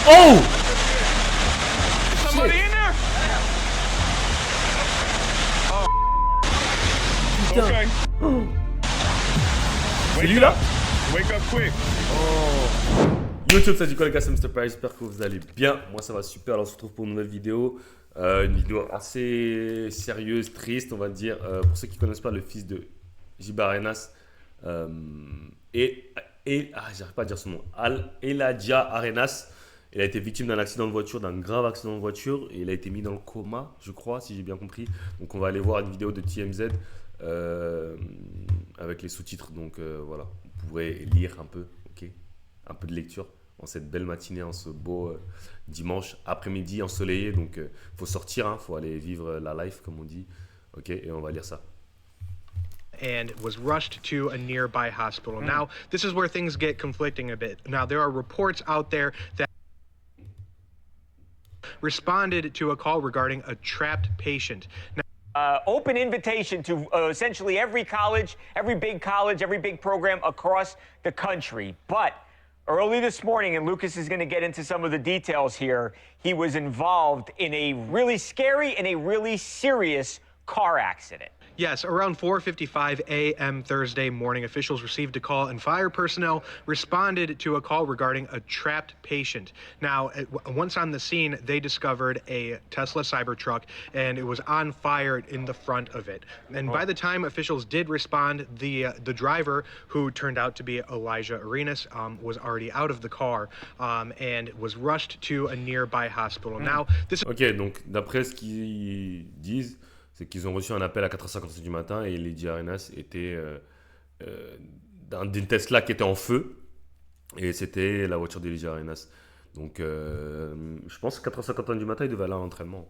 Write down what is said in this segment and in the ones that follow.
Oh! Somebody in there? Putain. Okay. C'est lui là? Wake up quick. Yo, ça dit quoi les gars, c'est Mr. Paris, j'espère que vous allez bien. Moi ça va super, alors on se retrouve pour une nouvelle vidéo. Une vidéo assez sérieuse, triste on va dire. Pour ceux qui ne connaissent pas le fils de Gibba Arenas j'arrive pas à dire son nom, Elijah Arenas. Il a été victime d'un accident de voiture, d'un grave accident de voiture. Et il a été mis dans le coma, je crois, si j'ai bien compris. Donc on va aller voir une vidéo de TMZ avec les sous-titres. Donc voilà, vous pourrez lire un peu, ok, un peu de lecture en cette belle matinée, en ce beau dimanche après-midi ensoleillé. Donc faut sortir, hein, faut aller vivre la life comme on dit. Ok, et on va lire ça. And was rushed to a nearby hospital. Now, this is where things get conflicting a bit. Now, there are reports out there that responded to a call regarding a trapped patient. Now, open invitation to essentially every college, every big program across the country. But early this morning, and Lucas is going to get into some of the details here, he was involved in a really scary and a really serious car accident. Yes, around 4:55 a.m. Thursday morning, officials received a call and fire personnel responded to a call regarding a trapped patient. Now, once on the scene, they discovered a Tesla Cybertruck and it was on fire in the front of it. And by the time officials did respond, the driver, who turned out to be Elijah Arenas, was already out of the car and was rushed to a nearby hospital. Now, this. Ok, donc d'après ce qu'ils disent, c'est qu'ils ont reçu un appel à 4h57 du matin et Elijah Arenas était d'une Tesla qui était en feu et c'était la voiture d'Elijah Arenas. Donc je pense que 4h51 du matin, il devait aller à l'entraînement.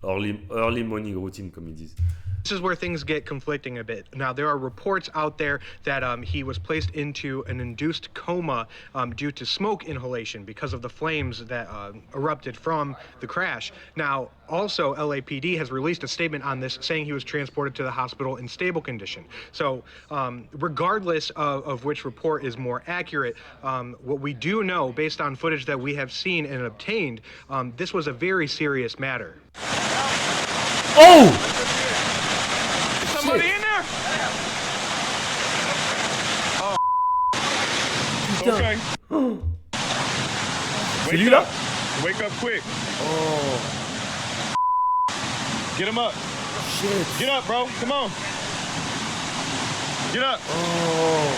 Early morning routine, comme ils disent. This is where things get conflicting a bit. Now, there are reports out there that he was placed into an induced coma due to smoke inhalation because of the flames that erupted from the crash. Now, also, LAPD has released a statement on this saying he was transported to the hospital in stable condition. So, regardless of which report is more accurate, what we do know, based on footage that we have seen and obtained, this was a very serious matter. Oh! Somebody in there? Putain. Okay. C'est lui là? Wake up quick. Oh, Get him up. shit. Get up, bro. Come on. Get up. Oh.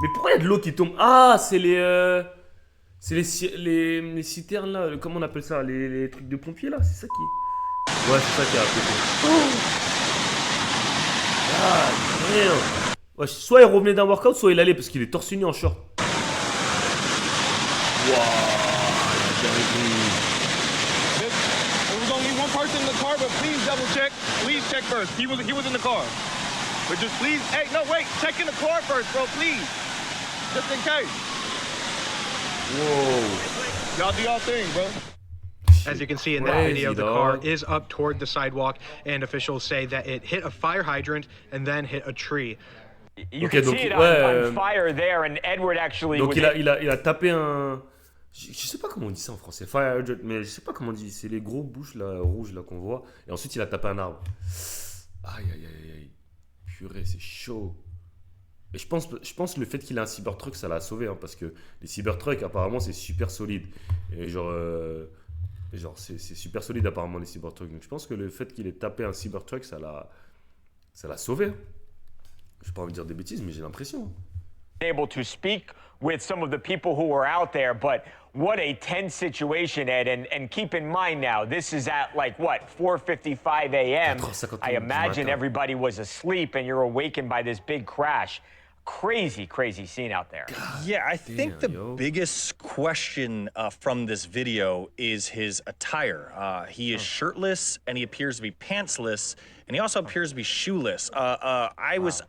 Mais pourquoi il y a de l'eau qui tombe? Ah, c'est les citernes là, comment on appelle ça? Les trucs de pompiers là, c'est ça qui... Ouais, c'est ça qui a pété. Ah, merde. Ouais, soit il revenait d'un workout, soit il allait parce qu'il est torse nu en short. Waouh, There was only one person in the car, but please double check. Please check first. He was in the car. But just please, hey, no, wait, check in the car first, bro, please. Just in case. Whoa. Y'all do y'all thing, bro. As you can see in that Crazy, video, the dog. car is up toward the sidewalk, and officials say that it hit a fire hydrant and then hit a tree. You Okay, can donc, see it ouais, on fire there, and Edward actually Donc was il a tapé un... Je sais pas comment on dit ça en français, fire hydrant, mais je sais pas comment on dit, c'est les gros bouches là, rouges là qu'on voit, et ensuite il a tapé un arbre. Aïe aïe aïe aïe, purée c'est chaud. Et je pense que le fait qu'il ait un Cybertruck ça l'a sauvé, hein, parce que les Cybertrucks apparemment c'est super solide. Et genre c'est super solide apparemment les Cybertrucks, donc je pense que le fait qu'il ait tapé un Cybertruck ça l'a sauvé. Hein. J'ai pas envie de dire des bêtises mais j'ai l'impression. able to speak with some of the people who were out there, but what a tense situation, Ed. And keep in mind now, this is at like what, 4:55 a.m. I imagine everybody was asleep and you're awakened by this big crash. Crazy, crazy scene out there. Yeah, I think the biggest question from this video is his attire. He is shirtless and he appears to be pantsless, and he also appears to be shoeless. I was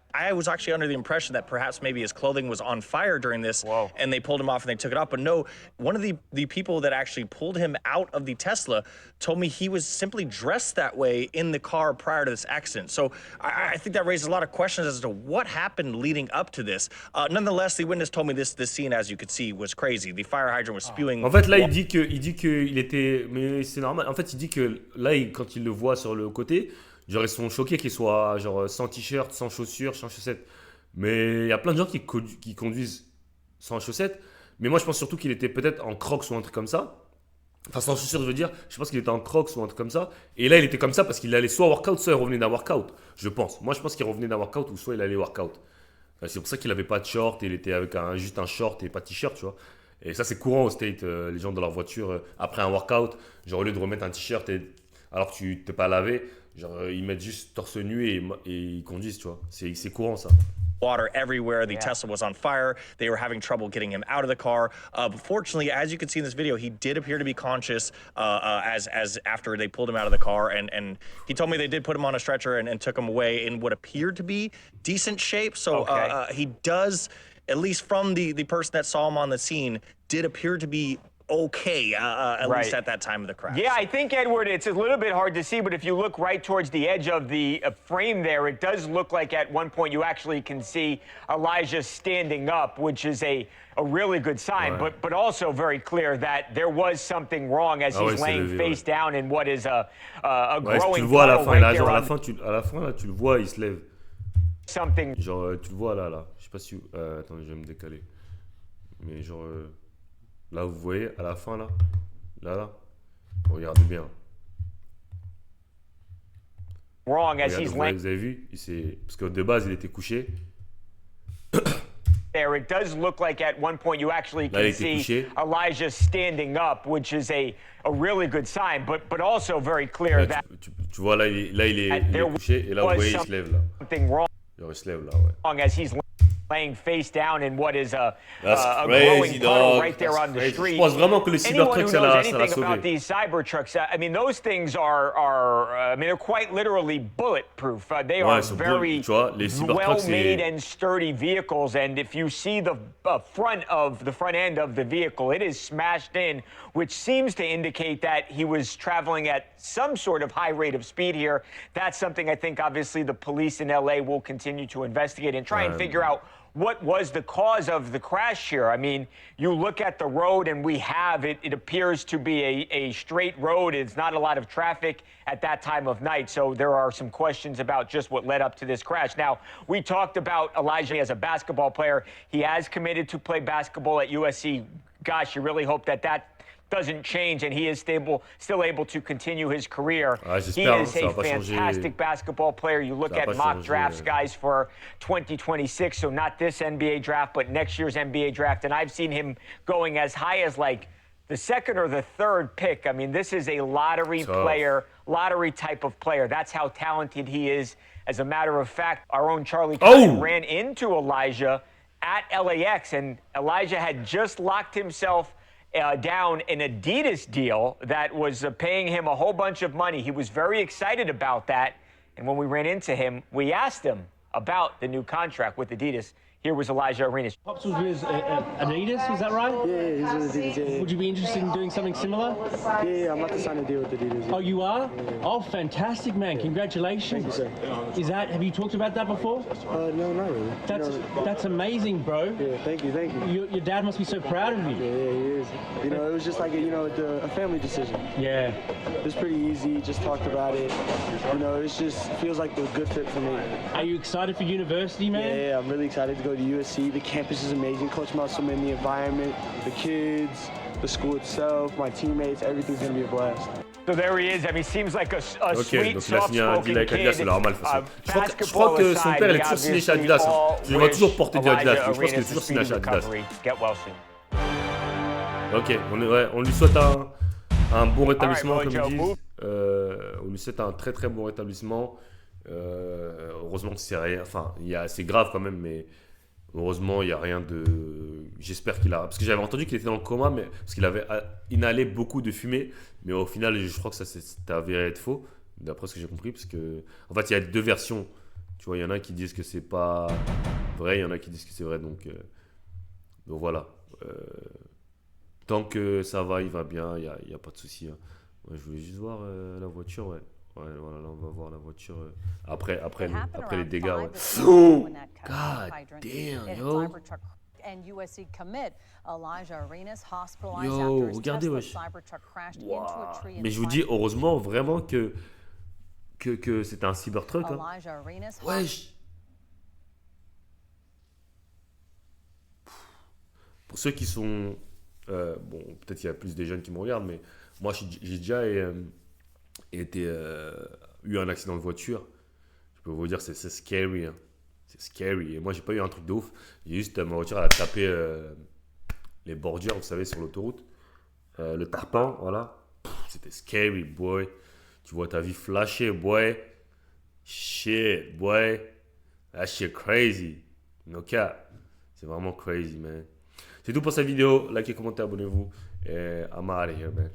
actually under the impression that perhaps maybe his clothing was on fire during this, and they pulled him off and they took it off. But no, one of the people that actually pulled him out of the Tesla told me he was simply dressed that way in the car prior to this accident. So I think that raises a lot of questions as to what happened leading up to this. Nonetheless, the witness told me this scene, as you could see, was crazy. The fire hydrant was spewing. En fait, là, il dit qu'il était, mais c'est normal. En fait, il dit que là, quand il le voit sur le côté, genre ils sont choqués qu'il soit genre sans t-shirt, sans chaussures, sans chaussettes. Mais il y a plein de gens qui conduisent sans chaussettes. Mais moi, je pense surtout qu'il était peut-être en Crocs ou un truc comme ça. Enfin, sans chaussures, je veux dire. Je pense qu'il était en Crocs ou un truc comme ça. Et là, il était comme ça parce qu'il allait soit workout, soit il revenait d'un workout. Je pense. Moi, je pense qu'il revenait d'un workout ou soit il allait workout. Enfin, c'est pour ça qu'il avait pas de short et il était avec juste un short et pas de t-shirt, tu vois. Et ça, c'est courant au State. Les gens dans leur voiture, après un workout, genre au lieu de remettre un t-shirt alors que tu t'es pas lavé, genre ils mettent juste torse nu et ils conduisent, tu vois. C'est courant, ça. Water everywhere. The Tesla was on fire. They were having trouble getting him out of the car. But fortunately, as you can see in this video, he did appear to be conscious as after they pulled him out of the car. And he told me they did put him on a stretcher and took him away in what appeared to be decent shape. So he does, at least from the person that saw him on the scene, did appear to be okay, at least at that time of the crash. Yeah, I think, Edward, it's a little bit hard to see, but if you look right towards the edge of the frame there, it does look like at one point you actually can see Elijah standing up, which is a really good sign, but also very clear that there was something wrong as he's laying face down in what is a growing tu le vois à la fin, right là, genre there à la fin, là, tu le vois, il se lève. something. Genre, tu le vois là. Je sais pas si... attendez, je vais me décaler. Mais genre... là, vous voyez, à la fin, là. Là. Regardez bien. Wrong as Regardez, he's vous laying avez vu parce que de base, il était couché. there. It does look like at one point you actually Là, il can était see couché. Elijah standing up, which is a really good sign, but also very clear Là, that tu vois, là, il est couché. Et là, vous voyez, il se lève, là. something wrong Genre, il se lève, là, ouais. as he's laying face down in what is a crazy, growing puddle dog. right there That's on the crazy. street. Je pense vraiment que le Anyone Cybertruck, who ça knows l'a anything about sauvé. these Cybertrucks, I mean, those things I mean, they're quite literally bulletproof. They are very tu vois, les Cybertrucks, well-made and sturdy vehicles, and if you see the front end of the vehicle, it is smashed in, which seems to indicate that he was traveling at some sort of high rate of speed here. That's something I think, obviously, the police in LA will continue to investigate and try and figure out what was the cause of the crash here. I mean, you look at the road and it appears to be a straight road. It's not a lot of traffic at that time of night. So there are some questions about just what led up to this crash. Now, we talked about Elijah as a basketball player. He has committed to play basketball at USC. Gosh, you really hope that doesn't change and he is still able to continue his career. He is a fantastic basketball player. You look at mock drafts, guys, for 2026, so not this NBA draft, but next year's NBA draft, and I've seen him going as high as like the second or the third pick. I mean, this is a lottery player, lottery type of player. That's how talented he is. As a matter of fact, our own Charlie Cullen ran into Elijah at LAX, and Elijah had just locked himself down an Adidas deal that was paying him a whole bunch of money. He was very excited about that. And when we ran into him, we asked him about the new contract with Adidas. Here was Elijah Arenas. Pops was with Adidas, is that right? Yeah, he's with Adidas, yeah. Would you be interested in doing something similar? Yeah, I'm about to sign a deal with Adidas. Oh, you are? Yeah. Oh, fantastic, man. Congratulations. Thank you, sir. Have you talked about that before? No, not really. That's amazing, bro. Yeah, thank you. Your dad must be so proud of you. Yeah, he is. You know, it was just like a family decision. Yeah. It was pretty easy, just talked about it. You know, it just feels like the good fit for me. Are you excited for university, man? Yeah, I'm really excited to go to USC. The campus is amazing. Coach Musselman, the environment, the kids, the school itself, my teammates, everything's going to be a blast. So there he is. I mean, seems like a sweet, donc il a signé un deal avec soft-spoken Adidas, c'est kid. normal de toute façon. Je crois que son père est toujours signé chez Adidas. Je le vois toujours porter du Adidas. Je pense qu'il est toujours signé chez Adidas. Get well soon. Ok, on lui souhaite un bon rétablissement, comme ils disent. On lui souhaite un très très bon rétablissement. Heureusement que c'est rien. Enfin, c'est grave quand même, mais heureusement il n'y a rien de. J'espère qu'il a. Parce que j'avais entendu qu'il était dans le coma, mais parce qu'il avait inhalé beaucoup de fumée, mais au final, je crois que ça s'est avéré être faux. D'après ce que j'ai compris, parce que en fait, il y a deux versions. Tu vois, il y en a qui disent que c'est pas vrai, il y en a qui disent que c'est vrai. Donc voilà. Tant que ça va, il va bien, il y a pas de souci. Hein. Ouais, je voulais juste voir la voiture, ouais. Ouais, voilà, là, on va voir la voiture après les dégâts, ouais. Oh, God damn, yo. And USC commit Elijah Arenas hospitalized Yo, after his regardez, Tesla wesh. Cybertruck crashed into Waouh. a tree. Mais je vous dis, heureusement, vraiment que c'était un Cybertruck. Hein. Elijah Arenas. Wesh. Pour ceux qui sont... bon, peut-être qu'il y a plus des jeunes qui me regardent, mais moi, j'ai déjà eu un accident de voiture. Je peux vous dire, c'est scary. Hein. C'est scary. Et moi, j'ai pas eu un truc de ouf. J'ai juste, ma voiture, elle a tapé les bordures, vous savez, sur l'autoroute. Le tarpan, voilà. C'était scary, boy. Tu vois ta vie flasher, boy. Shit, boy. That shit crazy. No cap. C'est vraiment crazy, man. C'est tout pour cette vidéo. Likez, commentez, abonnez-vous. Et I'm out of here, man.